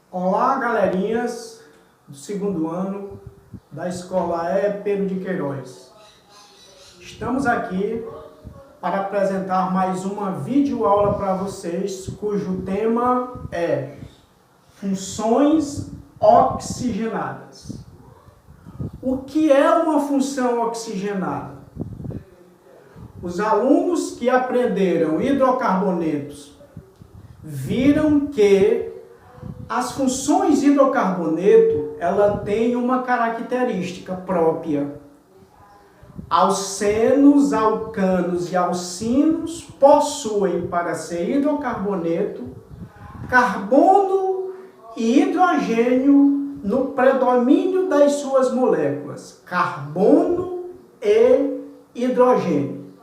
Olá, galerinhas do segundo ano da Escola Pedro de Queiroz. Estamos aqui para apresentar mais uma videoaula para vocês, cujo tema é funções oxigenadas. O que é uma função oxigenada? Os alunos que aprenderam hidrocarbonetos viram que as funções de hidrocarboneto, ela tem uma característica própria. Alcenos, alcanos e alcinos possuem, para ser hidrocarboneto, carbono e hidrogênio no predomínio das suas moléculas. Carbono e hidrogênio.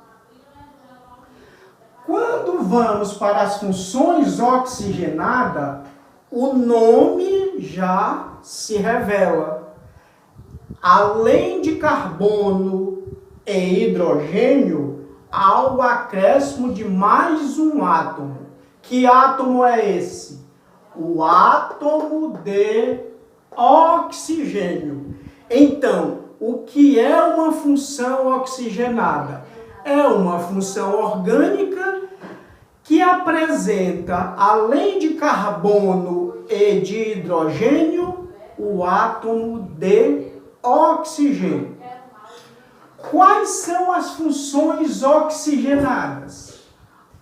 Quando vamos para as funções oxigenadas, o nome já se revela. Além de carbono e hidrogênio, há o acréscimo de mais um átomo. Que átomo é esse? O átomo de oxigênio. Então, o que é uma função oxigenada? É uma função orgânica que apresenta, além de carbono e de hidrogênio, o átomo de oxigênio. Quais são as funções oxigenadas?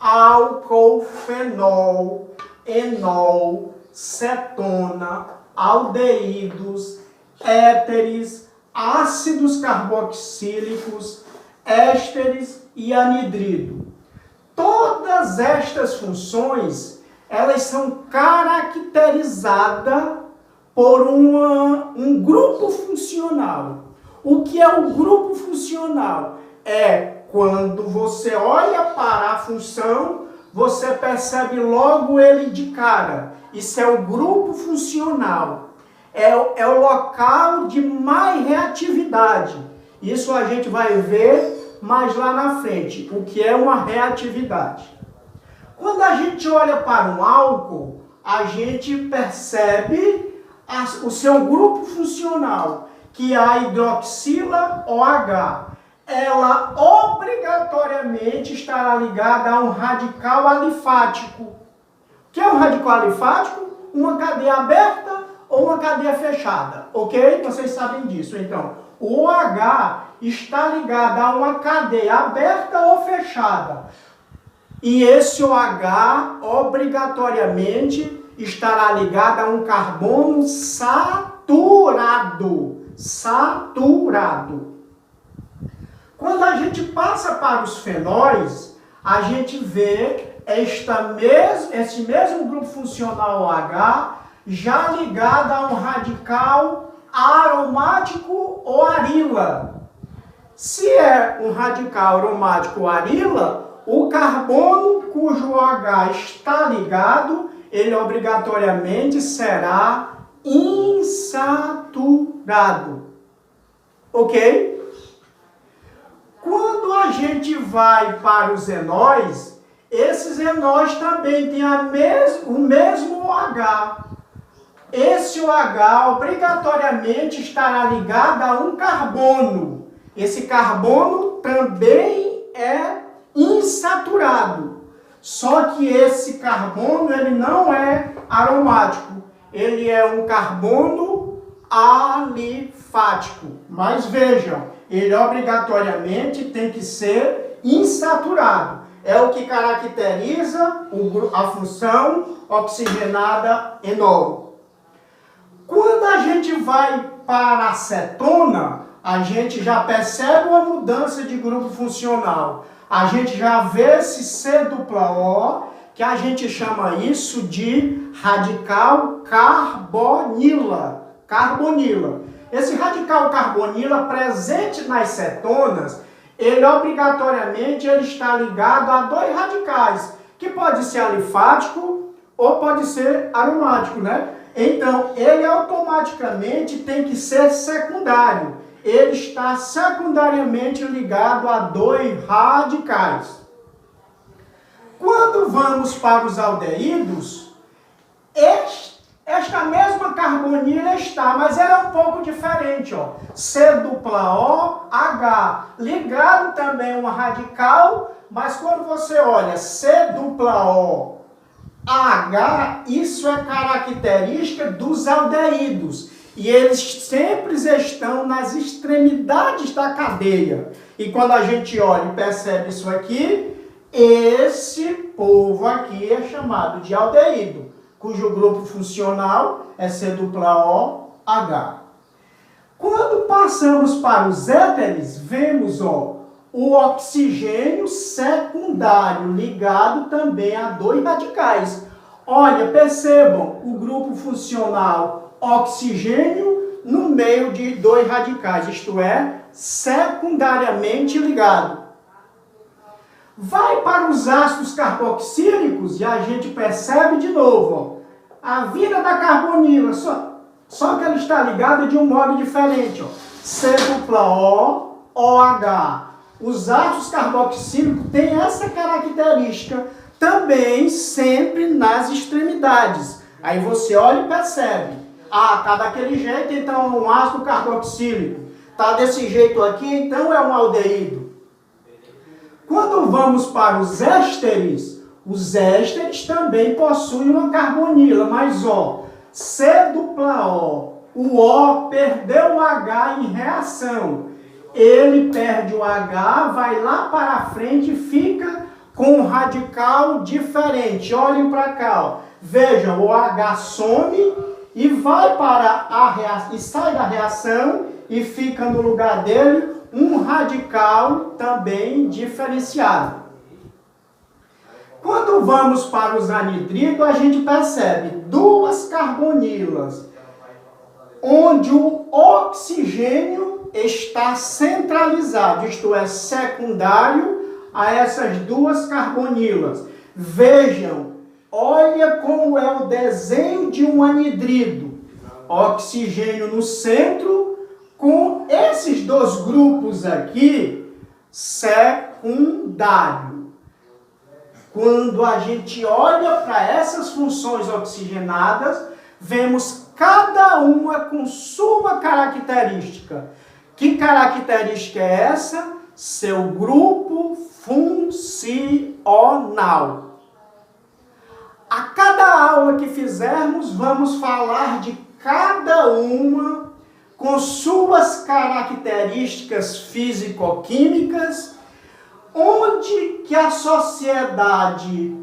Álcool, fenol, enol, cetona, aldeídos, éteres, ácidos carboxílicos, ésteres e anidrido. Todas estas funções, elas são caracterizadas por um grupo funcional. O que é o grupo funcional? É quando você olha para a função, você percebe logo ele de cara. Isso é o grupo funcional. É o local de mais reatividade. Isso a gente vai ver mais lá na frente, o que é uma reatividade. Quando a gente olha para um álcool, a gente percebe o seu grupo funcional, que é a hidroxila OH. Ela obrigatoriamente estará ligada a um radical alifático. O que é um radical alifático? Uma cadeia aberta ou uma cadeia fechada, ok? Vocês sabem disso. Então, o OH está ligado a uma cadeia aberta ou fechada. E esse OH, obrigatoriamente, estará ligado a um carbono saturado. Saturado. Quando a gente passa para os fenóis, a gente vê esse mesmo grupo funcional OH já ligado a um radical aromático ou arila. Se é um radical aromático arila, o carbono cujo OH está ligado, ele obrigatoriamente será insaturado. Ok? Quando a gente vai para os enóis, esses enóis também têm o mesmo OH. Esse OH obrigatoriamente estará ligado a um carbono. Esse carbono também é insaturado. Só que esse carbono ele não é aromático. Ele é um carbono alifático. Mas vejam, ele obrigatoriamente tem que ser insaturado. É o que caracteriza a função oxigenada enol. Quando a gente vai para a cetona, a gente já percebe uma mudança de grupo funcional. A gente já vê esse C-O, que a gente chama isso de radical carbonila. Carbonila. Esse radical carbonila presente nas cetonas, ele obrigatoriamente está ligado a dois radicais, que pode ser alifático ou pode ser aromático, né? Então, ele automaticamente tem que ser secundário. Ele está secundariamente ligado a dois radicais. Quando vamos para os aldeídos, esta mesma carbonila está, mas ela é um pouco diferente, ó. C-O-H, ligado também a uma radical, mas quando você olha C-O-H, isso é característica dos aldeídos. E eles sempre estão nas extremidades da cadeia. E quando a gente olha e percebe isso aqui, esse povo aqui é chamado de aldeído, cujo grupo funcional é C-O-H. Quando passamos para os éteres, vemos o oxigênio secundário ligado também a dois radicais. Olha, percebam o grupo funcional oxigênio no meio de dois radicais, isto é, secundariamente ligado. Vai para os ácidos carboxílicos e a gente percebe de novo a vida da carbonila, só que ela está ligada de um modo diferente. C-O-OH. Os ácidos carboxílicos têm essa característica também sempre nas extremidades. Aí você olha e percebe. Ah, tá daquele jeito, então é um ácido carboxílico. Tá desse jeito aqui, então é um aldeído. Quando vamos para os ésteres também possuem uma carbonila, mas C-O, o O perdeu o H em reação. Ele perde o H, vai lá para a frente e fica com um radical diferente. Olhem para cá, vejam, o H some e vai para a reação, e sai da reação e fica no lugar dele um radical também diferenciado. Quando vamos para os anidridos, a gente percebe duas carbonilas, onde o oxigênio está centralizado, isto é, secundário a essas duas carbonilas. Vejam, olha como é o desenho de um anidrido. Oxigênio no centro, com esses dois grupos aqui, secundário. Quando a gente olha para essas funções oxigenadas, vemos cada uma com sua característica. Que característica é essa? Seu grupo funcional. A cada aula que fizermos, vamos falar de cada uma com suas características físico-químicas, onde que a sociedade,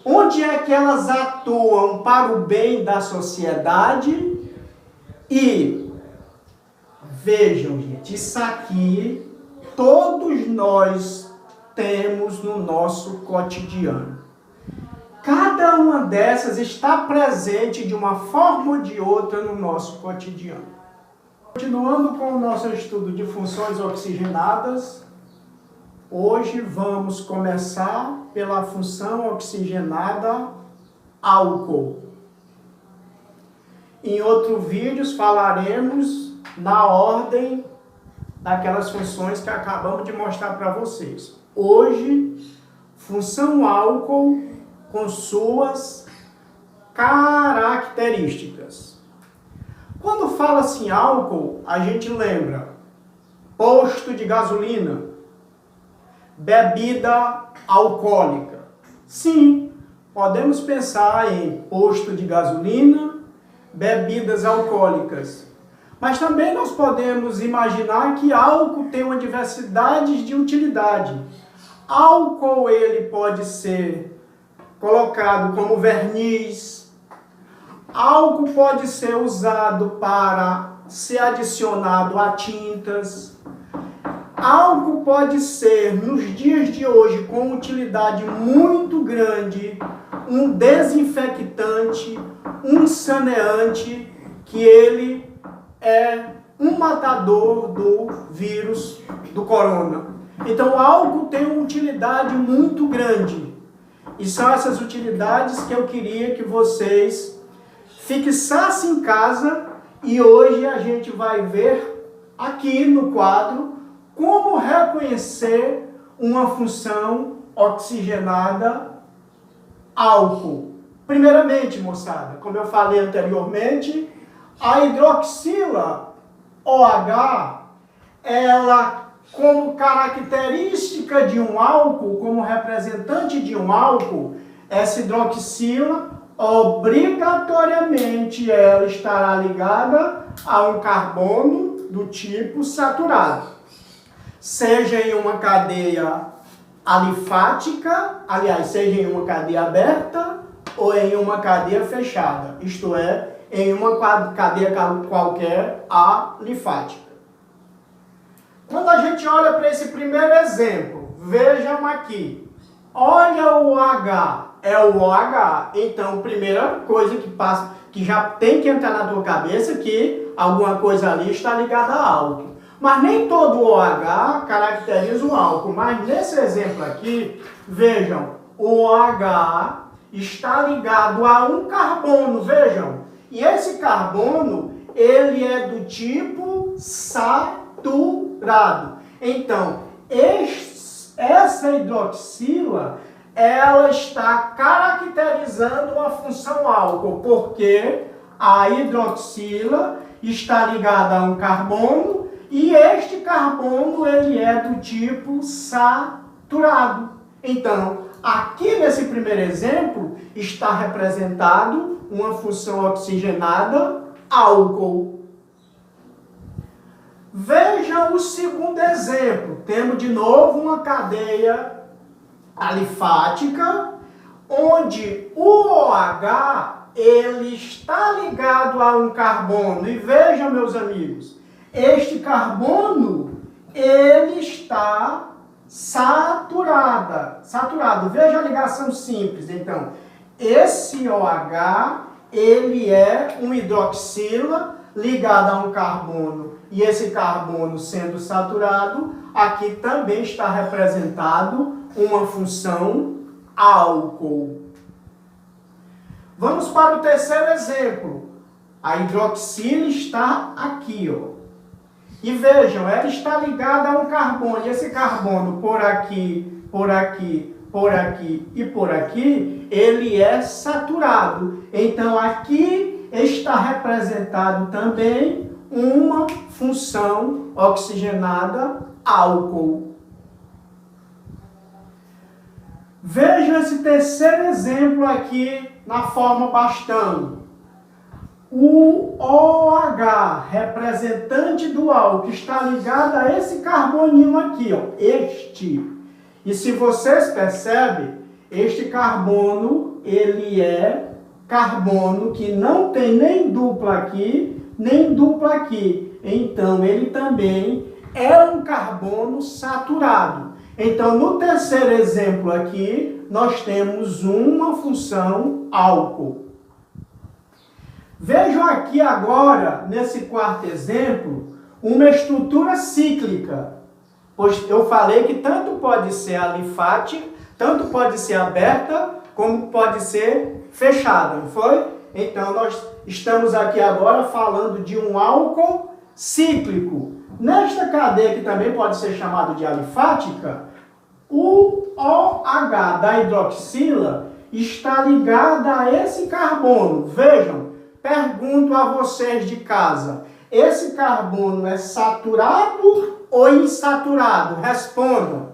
onde é que elas atuam para o bem da sociedade. E vejam, gente, isso aqui todos nós temos no nosso cotidiano. Cada uma dessas está presente de uma forma ou de outra no nosso cotidiano. Continuando com o nosso estudo de funções oxigenadas, hoje vamos começar pela função oxigenada álcool. Em outros vídeos falaremos na ordem daquelas funções que acabamos de mostrar para vocês. Hoje, função álcool com suas características. Quando fala-se em álcool, a gente lembra posto de gasolina, bebida alcoólica. Sim, podemos pensar em posto de gasolina, bebidas alcoólicas. Mas também nós podemos imaginar que álcool tem uma diversidade de utilidade. Álcool ele pode ser colocado como verniz. Álcool pode ser usado para ser adicionado a tintas. Álcool pode ser, nos dias de hoje, com utilidade muito grande, um desinfectante, um saneante, que ele é um matador do vírus do corona. Então, o álcool tem uma utilidade muito grande. E são essas utilidades que eu queria que vocês fixassem em casa. E hoje a gente vai ver aqui no quadro como reconhecer uma função oxigenada álcool. Primeiramente, moçada, como eu falei anteriormente, A hidroxila OH, ela, como característica de um álcool, como representante de um álcool, essa hidroxila, obrigatoriamente, ela estará ligada a um carbono do tipo saturado. Seja em uma cadeia alifática, aliás, seja em uma cadeia aberta ou em uma cadeia fechada, isto é, em uma cadeia qualquer alifática. Quando a gente olha para esse primeiro exemplo, vejam aqui, olha o H, é o OH, então a primeira coisa que passa, que já tem que entrar na tua cabeça, que alguma coisa ali está ligada a álcool. Mas nem todo OH caracteriza o álcool, mas nesse exemplo aqui, vejam, o OH está ligado a um carbono, vejam, e esse carbono, ele é do tipo saturado. Então, essa hidroxila, ela está caracterizando uma função álcool, porque a hidroxila está ligada a um carbono e este carbono ele é do tipo saturado. Então, aqui nesse primeiro exemplo está representado uma função oxigenada álcool. Veja o segundo exemplo. Temos de novo uma cadeia alifática, onde o OH ele está ligado a um carbono. E vejam, meus amigos, este carbono ele está saturado. Veja a ligação simples. Então, esse OH ele é uma hidroxila ligada a um carbono. E esse carbono sendo saturado, aqui também está representado uma função álcool. Vamos para o terceiro exemplo. A hidroxila está aqui, ó. E vejam, ela está ligada a um carbono. E esse carbono por aqui, por aqui, por aqui e por aqui, ele é saturado. Então aqui está representado também uma função oxigenada álcool. Vejam esse terceiro exemplo aqui na forma bastando. O OH, representante do álcool, está ligado a esse carboninho aqui, ó, este. E se vocês percebem, este carbono, ele é carbono que não tem nem dupla aqui, nem dupla aqui. Então, ele também é um carbono saturado. Então, no terceiro exemplo aqui, nós temos uma função álcool. Vejam aqui agora, nesse quarto exemplo, uma estrutura cíclica. Pois eu falei que tanto pode ser alifática, tanto pode ser aberta, como pode ser fechada, não foi? Então, nós estamos aqui agora falando de um álcool cíclico. Nesta cadeia, que também pode ser chamada de alifática, o OH da hidroxila está ligada a esse carbono. Vejam, pergunto a vocês de casa, esse carbono é saturado ou insaturado? Respondam.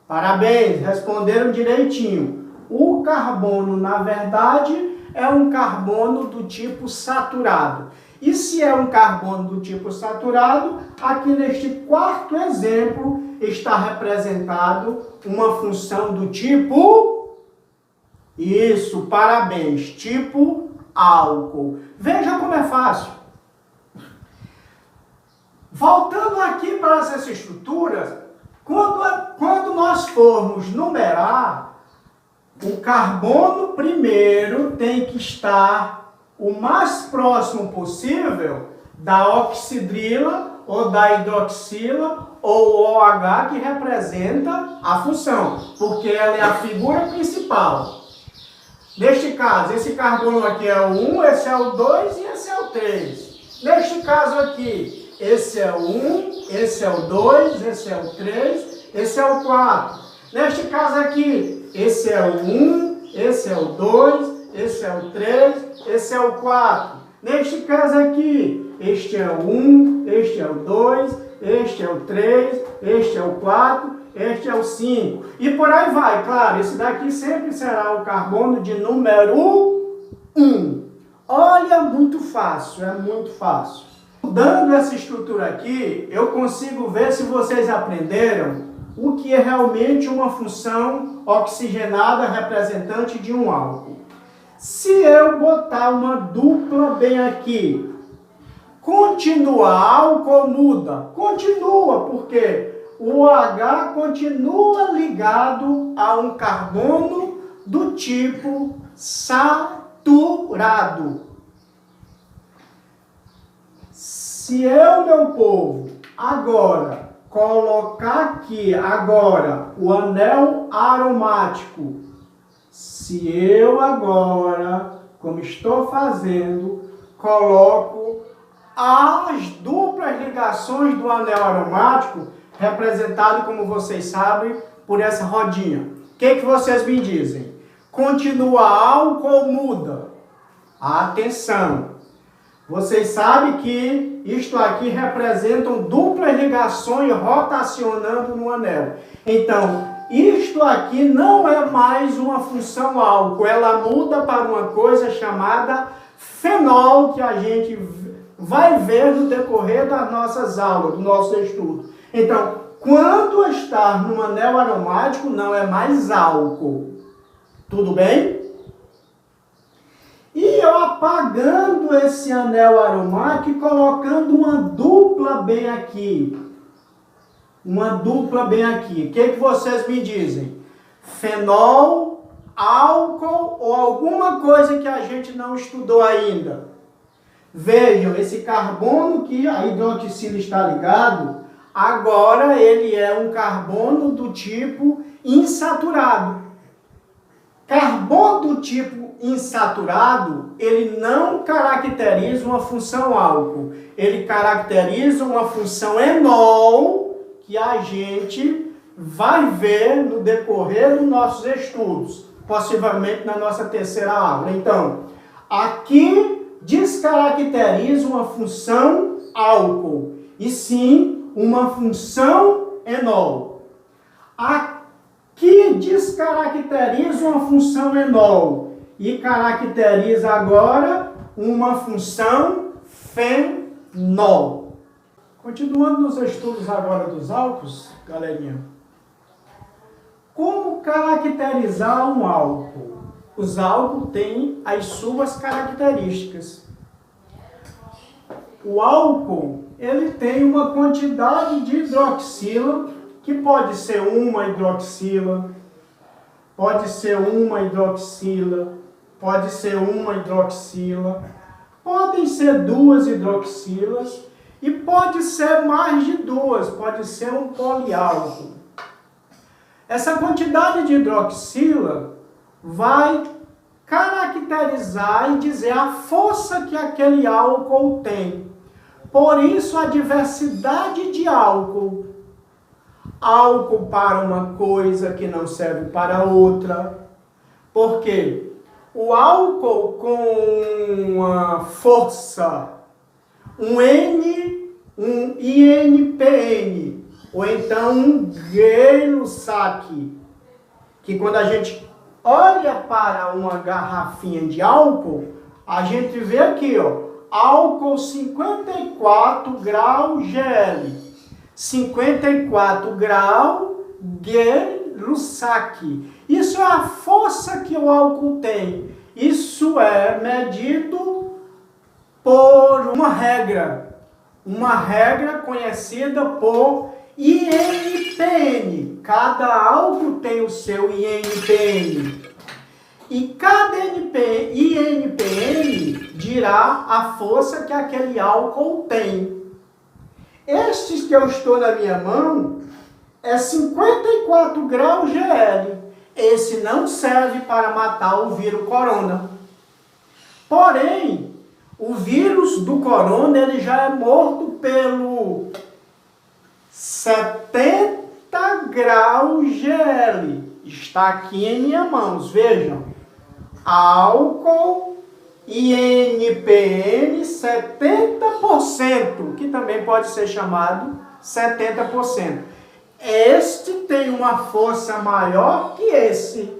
Parabéns, responderam direitinho. O carbono, na verdade, é um carbono do tipo saturado. E se é um carbono do tipo saturado, aqui neste quarto exemplo está representado uma função do tipo... Isso, parabéns, tipo álcool. Veja como é fácil. Voltando aqui para essa estrutura, quando nós formos numerar, o carbono primeiro tem que estar o mais próximo possível da oxidrila ou da hidroxila ou OH que representa a função, porque ela é a figura principal. Neste caso, esse carbono aqui é o 1, esse é o 2 e esse é o 3. Neste caso aqui, esse é o 1, esse é o 2, esse é o 3, esse é o 4. Neste caso aqui, esse é o 1, esse é o 2, esse é o 3, esse é o 4. Neste caso aqui, este é o 1, este é o 2, este é o 3, este é o 4, este é o 5. E por aí vai, claro, esse daqui sempre será o carbono de número 1. Olha, muito fácil, é muito fácil. Dando essa estrutura aqui, eu consigo ver se vocês aprenderam o que é realmente uma função oxigenada representante de um álcool. Se eu botar uma dupla bem aqui, continua álcool ou muda? Continua, porque o H continua ligado a um carbono do tipo saturado. Se eu, meu povo, agora colocar aqui o anel aromático, se eu agora, como estou fazendo, coloco as duplas ligações do anel aromático, representado, como vocês sabem, por essa rodinha. O que vocês me dizem? Continua álcool ou muda? Atenção! Vocês sabem que isto aqui representam duplas ligações rotacionando no anel. Então, isto aqui não é mais uma função álcool. Ela muda para uma coisa chamada fenol, que a gente vai ver no decorrer das nossas aulas, do nosso estudo. Então, quando está no anel aromático, não é mais álcool. Tudo bem? E eu apagando esse anel aromático e colocando uma dupla bem aqui. Uma dupla bem aqui. O que vocês me dizem? Fenol, álcool ou alguma coisa que a gente não estudou ainda? Vejam, esse carbono que a hidroxila está ligado, agora ele é um carbono do tipo insaturado. Carbono do tipo insaturado, ele não caracteriza uma função álcool. Ele caracteriza uma função enol, que a gente vai ver no decorrer dos nossos estudos, possivelmente na nossa terceira aula. Então, aqui descaracteriza uma função álcool, e sim uma função enol. Aqui descaracteriza uma função enol e caracteriza agora uma função fenol. Continuando nos estudos agora dos álcools, galerinha. Como caracterizar um álcool? Os álcools têm as suas características. O álcool, ele tem uma quantidade de hidroxila, que pode ser uma hidroxila, pode ser uma hidroxila, pode ser uma hidroxila, podem ser duas hidroxilas e pode ser mais de duas, pode ser um poliálcool. Essa quantidade de hidroxila vai caracterizar e dizer a força que aquele álcool tem. Por isso a diversidade de álcool. Álcool para uma coisa que não serve para outra. Por quê? O álcool com uma força, um INPN, ou então um Gay-Lussac, que quando a gente olha para uma garrafinha de álcool, a gente vê aqui, ó, álcool 54 graus GL, 54 graus Gay-Lussac. Isso é a força que o álcool tem. Isso é medido por uma regra conhecida por INPN. Cada álcool tem o seu INPN. E cada INPN dirá a força que aquele álcool tem. Estes que eu estou na minha mão é 54 graus GL. Esse não serve para matar o vírus corona. Porém, o vírus do corona ele já é morto pelo 70 graus GL. Está aqui em minhas mãos, vejam. Álcool e NPN 70%, que também pode ser chamado 70%. Este tem uma força maior que esse.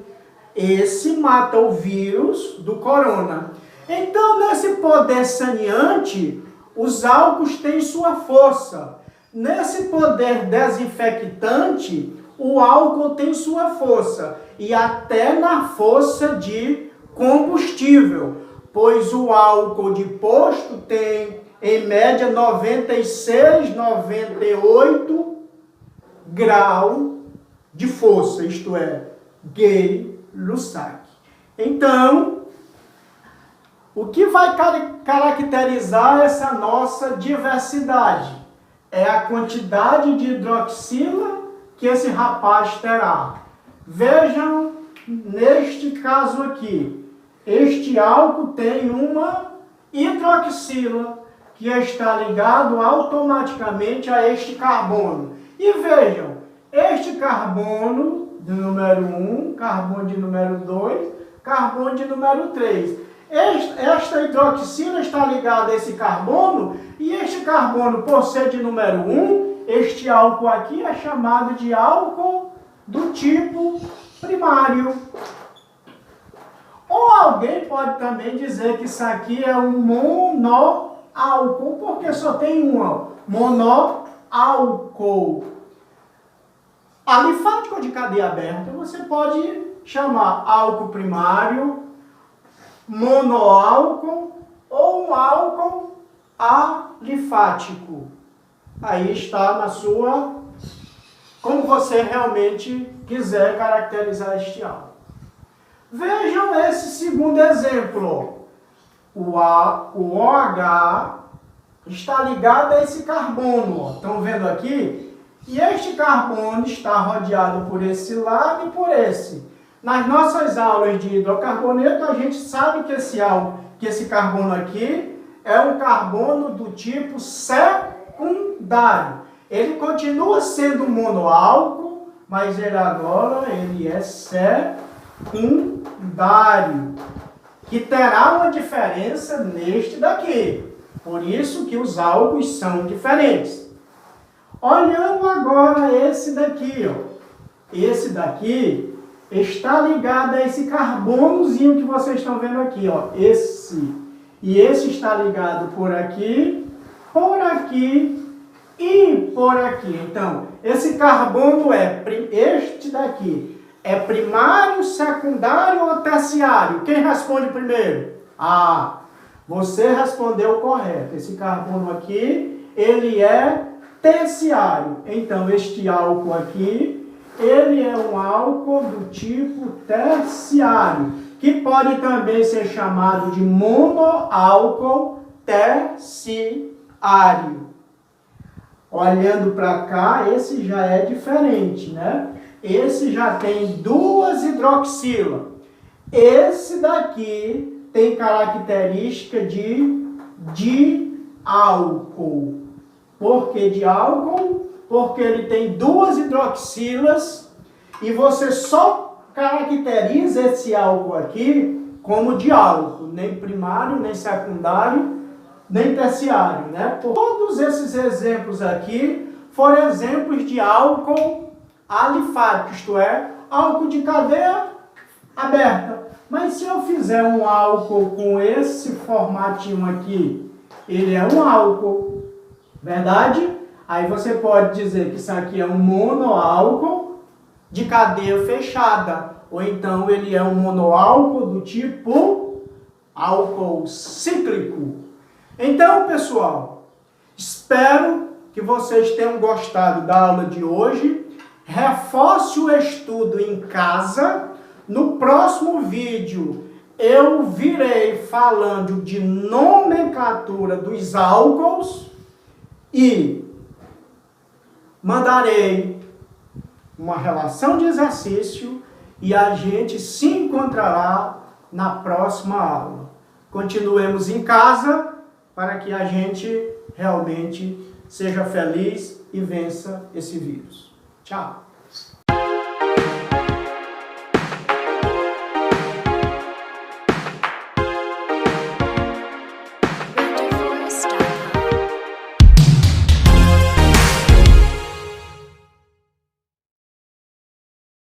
Esse mata o vírus do corona. Então, nesse poder saneante, os álcools têm sua força. Nesse poder desinfectante, o álcool tem sua força. E até na força de combustível. Pois o álcool de posto tem, em média, 96, 98 graus de força. Isto é, Gay-Lussac. Então, o que vai caracterizar essa nossa diversidade? É a quantidade de hidroxila que esse rapaz terá. Vejam, neste caso aqui, este álcool tem uma hidroxila que está ligado automaticamente a este carbono. E vejam, este carbono de número 1, carbono de número 2, carbono de número 3. Esta hidroxila está ligada a esse carbono, e este carbono, por ser de número 1, este álcool aqui é chamado de álcool do tipo primário. Ou alguém pode também dizer que isso aqui é um monoálcool, porque só tem um monoálcool. Alifático de cadeia aberta, você pode chamar álcool primário, monoálcool ou um álcool alifático. Aí está na sua, como você realmente quiser caracterizar este álcool. Vejam esse segundo exemplo. O OH está ligado a esse carbono. Estão vendo aqui? E este carbono está rodeado por esse lado e por esse. Nas nossas aulas de hidrocarboneto, a gente sabe que esse carbono aqui é um carbono do tipo secundário. Ele continua sendo monoálcool, mas ele agora é secundário, que terá uma diferença neste daqui. Por isso que os álcools são diferentes. Olhando agora esse daqui, ó. Esse daqui está ligado a esse carbonozinho que vocês estão vendo aqui, ó. Esse. E esse está ligado por aqui e por aqui. Então, esse carbono este daqui é primário, secundário ou terciário? Quem responde primeiro? Ah, você respondeu correto. Esse carbono aqui, ele é terciário. Então, este álcool aqui, ele é um álcool do tipo terciário, que pode também ser chamado de monoálcool terciário. Olhando para cá, esse já é diferente, né? Esse já tem duas hidroxilas. Esse daqui tem característica de diálcool. Por que diálcool? Porque ele tem duas hidroxilas e você só caracteriza esse álcool aqui como diálcool, nem primário, nem secundário, nem terciário, né? Todos esses exemplos aqui foram exemplos de álcool alifático, isto é, álcool de cadeia aberta. Mas se eu fizer um álcool com esse formatinho aqui, ele é um álcool, verdade? Aí você pode dizer que isso aqui é um monoálcool de cadeia fechada, ou então ele é um monoálcool do tipo álcool cíclico. Então, pessoal, espero que vocês tenham gostado da aula de hoje. Reforce o estudo em casa. No próximo vídeo, eu virei falando de nomenclatura dos álcools e mandarei uma relação de exercício e a gente se encontrará na próxima aula. Continuemos em casa para que a gente realmente seja feliz e vença esse vírus. Tchau!